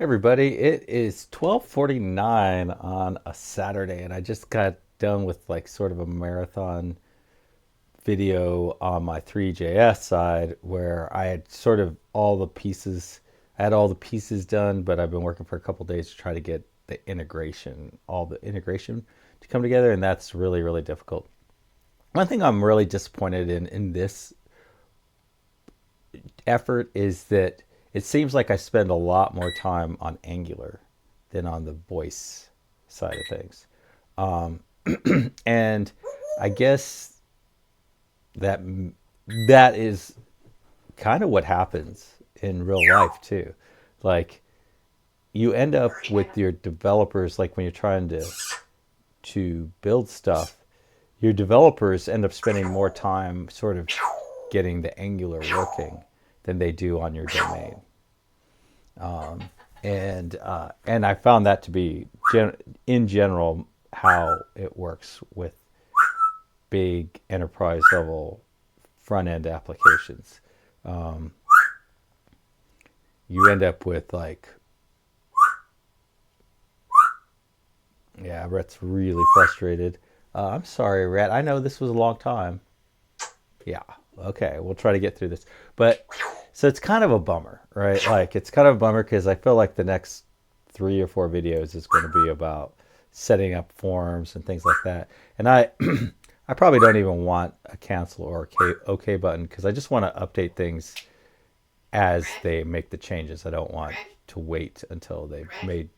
Everybody, it is 12:49 on a Saturday, and I just got done with like sort of a marathon video on my 3JS side where I had sort of all the pieces. I had all the pieces done, but I've been working for a couple days to try to get all the integration to come together, and that's really, really difficult. One thing I'm really disappointed in this effort is that it seems like I spend a lot more time on Angular than on the voice side of things. And I guess that that is kind of what happens in real life too. Like you end up with your developers, like when you're trying to build stuff, your developers end up spending more time sort of getting the Angular working than they do on your domain. And I found that to be in general how it works with big enterprise level front end applications. You end up with like, yeah, Rhett's really frustrated. I'm sorry, Rhett. I know this was a long time. Yeah. Okay. We'll try to get through this. But so it's kind of a bummer, right? Like it's kind of a bummer because I feel like the next 3 or 4 videos is going to be about setting up forms and things like that. And I probably don't even want a cancel or OK button because I just want to update things as they make the changes. I don't want to wait until they've made,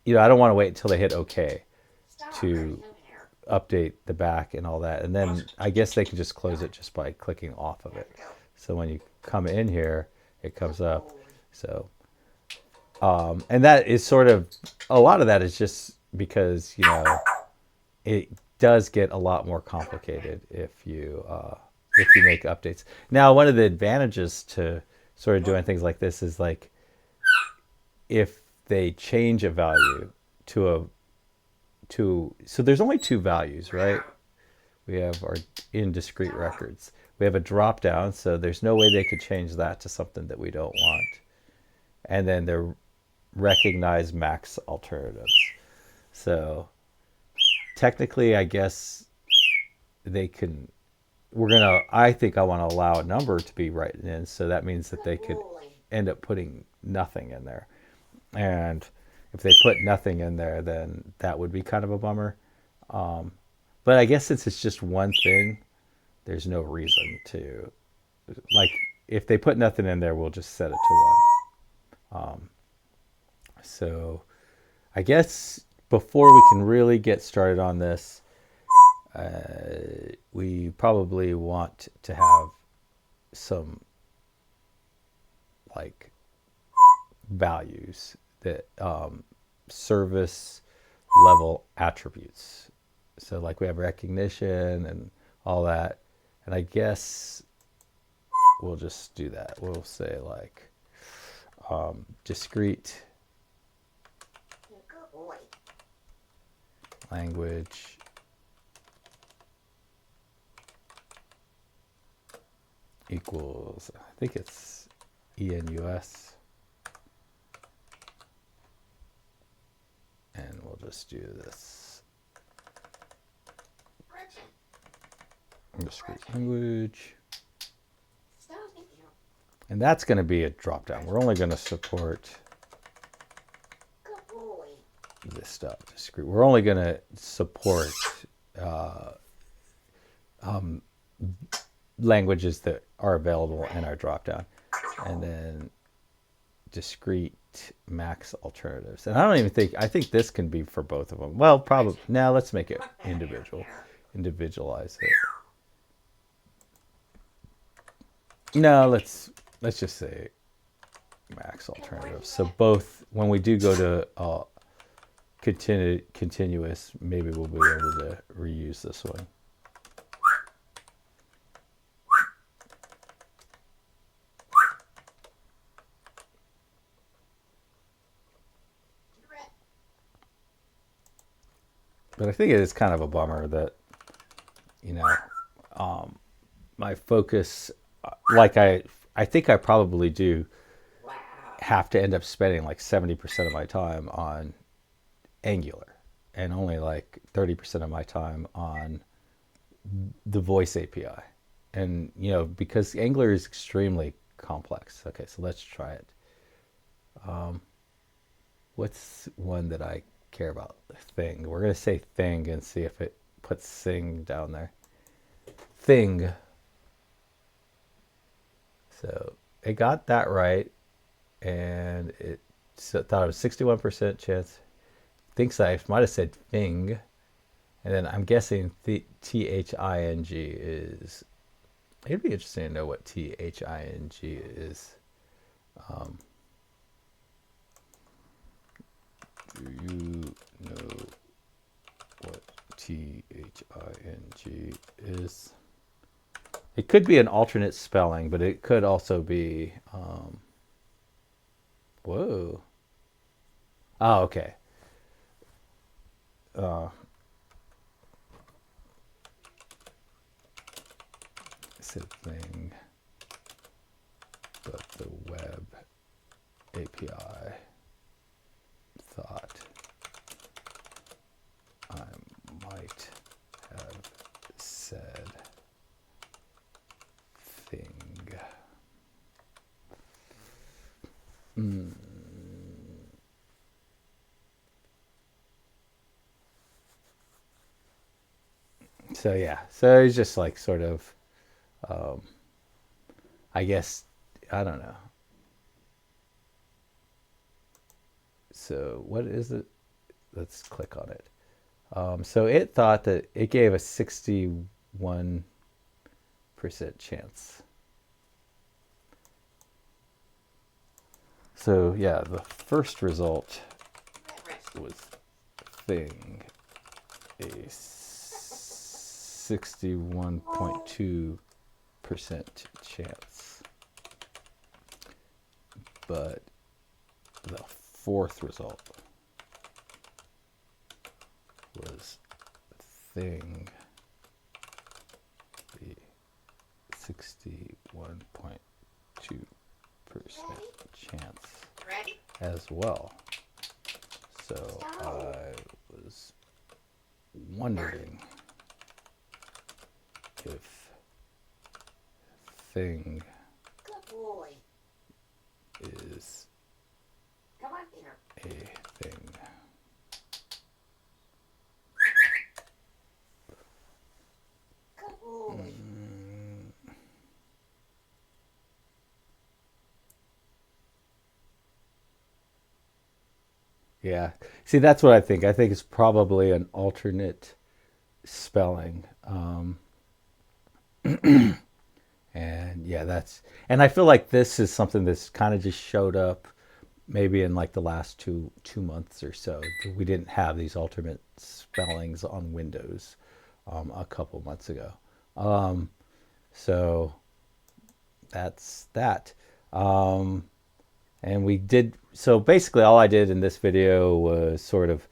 I don't want to wait until they hit OK to update the back and all that. And then I guess they can just close it just by clicking off of it. So when you come in here, it comes up. So, and that is sort of, a lot of that is just because, it does get a lot more complicated if you make updates. Now, one of the advantages to sort of doing things like this is like if they change a value to a so there's only two values, right? We have our in discrete records. We have a drop down, so there's no way they could change that to something that we don't want. And then they're recognize max alternatives. So technically, I guess they can. I think I want to allow a number to be written in, so that means that they could end up putting nothing in there. And if they put nothing in there, then that would be kind of a bummer. But I guess since it's just one thing, there's no reason to, like, if they put nothing in there, we'll just set it to one. So I guess before we can really get started on this, we probably want to have some like values that service level attributes. So like we have recognition and all that. And I guess we'll just do that. We'll say like discrete language equals, I think it's ENUS. And we'll just do this discrete language. And that's going to be a drop down. We're only going to support this stuff. Discrete. We're only going to support languages that are available in our drop down. And then discrete max alternatives. And I think this can be for both of them. Well, probably. Now let's make it individualize it. No, let's just say max alternatives. So both, when we do go to continuous, maybe we'll be able to reuse this one. But I think it is kind of a bummer that, my focus, like I think I probably do have to end up spending like 70% of my time on Angular and only like 30% of my time on the voice API. And, you know, because Angular is extremely complex. Okay, so let's try it. What's one that I care about? Thing. We're going to say thing and see if it puts thing down there. Thing. So it got that right, and it thought it was 61% chance. Thinks I might have said thing, and then I'm guessing THING is. It'd be interesting to know what THING is. Do you know what THING is? It could be an alternate spelling, but it could also be. Whoa. Oh, okay. It's a thing, but the web API thought I might have said thing. So yeah, so it's just like sort of, I guess, I don't know. So what is it? Let's click on it. So it thought that it gave a 61% chance. So yeah, the first result was thing, a 61.2% chance. But the fourth result was thing, the 61.2% chance as well. So I was wondering if thing is a thing. Yeah. See, that's what I think. I think it's probably an alternate spelling. And yeah, and I feel like this is something that's kind of just showed up maybe in like the last two months or so. We didn't have these alternate spellings on Windows a couple months ago. So that's that. And we did, so basically all I did in this video was sort of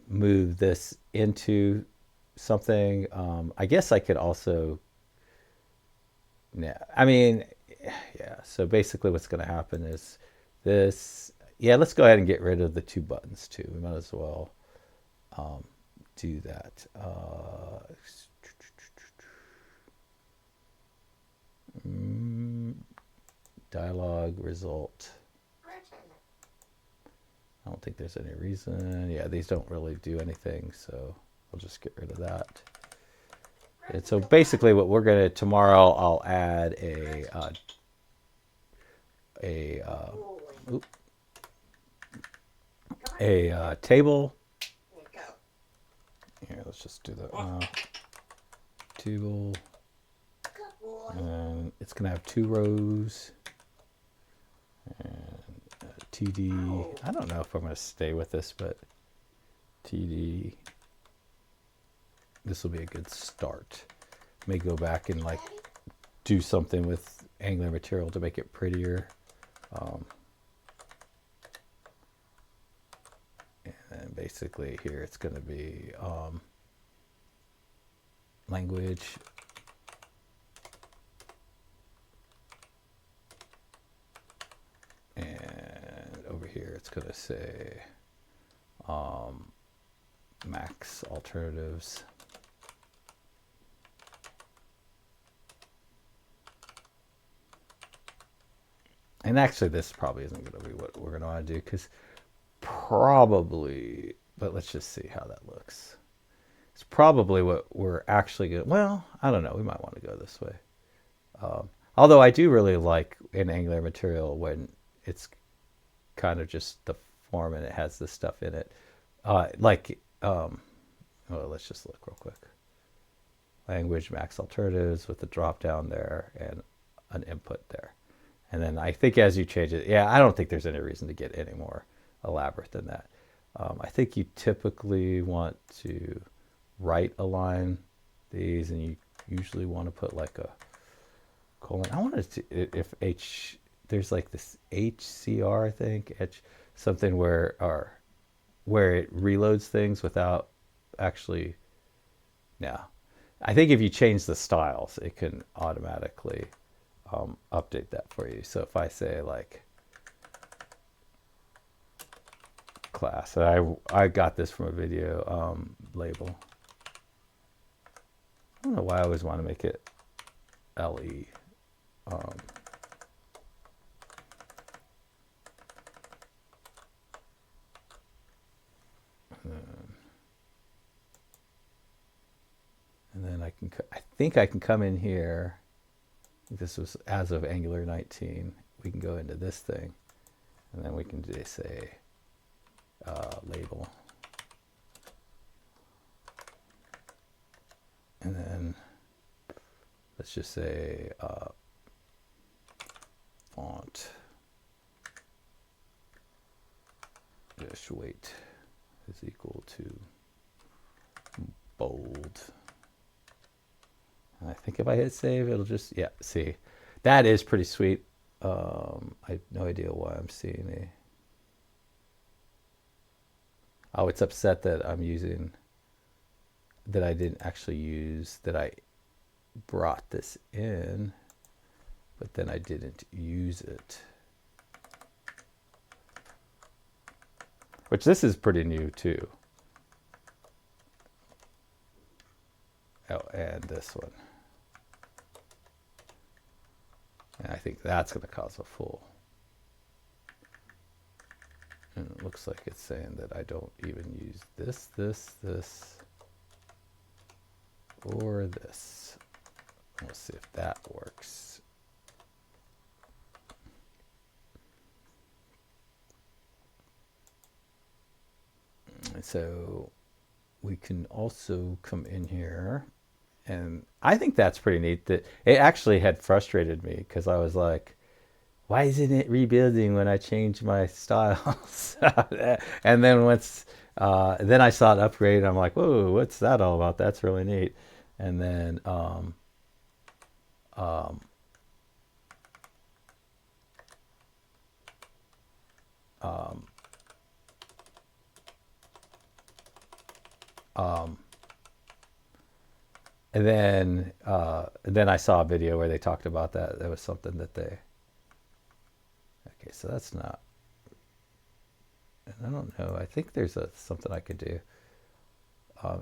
move this into something. I guess I could also, yeah, I mean, yeah. So basically what's going to happen is this, yeah, let's go ahead and get rid of the two buttons too. We might as well do that. Dialog result. I don't think there's any reason. Yeah, these don't really do anything, so we'll just get rid of that. And so basically what we're going to, tomorrow I'll add a table. Here, let's just do the table. And it's going to have 2 rows. And TD, I don't know if I'm going to stay with this, but TD, this will be a good start. May go back and like do something with Angular material to make it prettier. And basically here it's going to be language. And it's going to say max alternatives. And actually, this probably isn't going to be what we're going to want to do, because probably, but let's just see how that looks. It's probably what we're actually going to, well, I don't know. We might want to go this way. Although I do really like an Angular material when it's kind of just the form and it has this stuff in it. Well, let's just look real quick. Language max alternatives with the drop down there and an input there. And then I think as you change it, yeah, I don't think there's any reason to get any more elaborate than that. I think you typically want to right align these, and you usually want to put like a colon. I wanted to, if there's like this HCR, I think, something where it reloads things without actually, no. I think if you change the styles, it can automatically update that for you. So if I say like class, I got this from a video label. I don't know why I always want to make it LE. And then I think I can come in here. This was as of Angular 19. We can go into this thing, and then we can just say label. And then let's just say font dash weight is equal to bold. And I think if I hit save, it'll just, yeah, see. That is pretty sweet. I have no idea why I'm seeing a... Oh, it's upset that I'm using... that I didn't actually use, that I brought this in, but then I didn't use it. Which this is pretty new too. Oh, and this one. And I think that's going to cause a full. And it looks like it's saying that I don't even use this, or this. We'll see if that works. So we can also come in here, and I think that's pretty neat. That it actually had frustrated me because I was like, why isn't it rebuilding when I change my styles? And then then I saw it upgrade, and I'm like, whoa, what's that all about? That's really neat. And then and then I saw a video where they talked about that. That was something that they... Okay, so that's not... And I don't know. I think there's something I could do.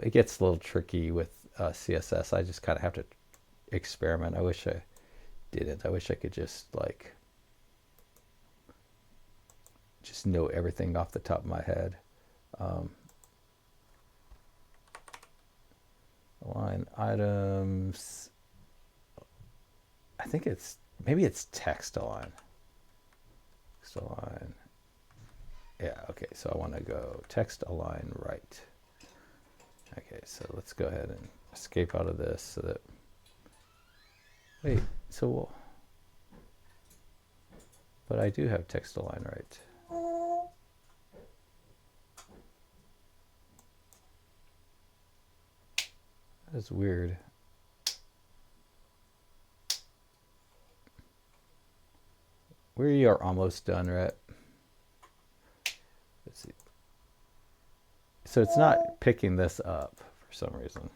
It gets a little tricky with CSS. I just kind of have to experiment. I wish I didn't. I wish I could just like... just know everything off the top of my head. Line items. I think maybe it's text align. Text align. Yeah, okay, so I want to go text align right. Okay, so let's go ahead and escape out of this so that... Wait, so... But I do have text align right. That's weird. We are almost done, right? Let's see. So it's not picking this up for some reason.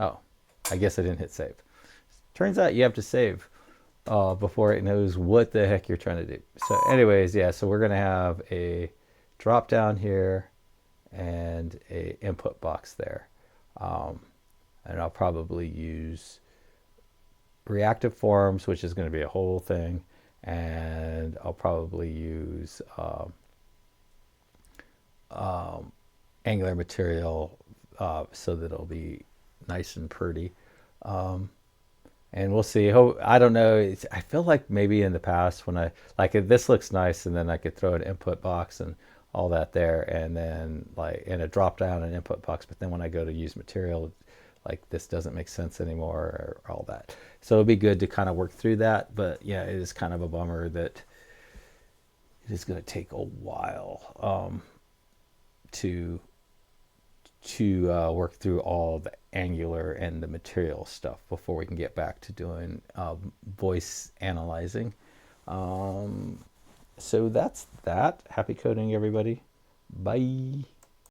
Oh, I guess I didn't hit save. Turns out you have to save. before it knows what the heck you're trying to do. So anyways, yeah, so we're going to have a drop down here and a input box there. Um, and I'll probably use reactive forms, which is going to be a whole thing. And I'll probably use angular material so that it'll be nice and pretty. And we'll see. I don't know. I feel like maybe in the past when I like if this looks nice, and then I could throw an input box and all that there, and then like in a drop down an input box. But then when I go to use material, like this doesn't make sense anymore, or all that. So it'll be good to kind of work through that. But yeah, it is kind of a bummer that it is going to take a while to work through all the Angular and the material stuff before we can get back to doing voice analyzing. So that's that. Happy coding, everybody. Bye.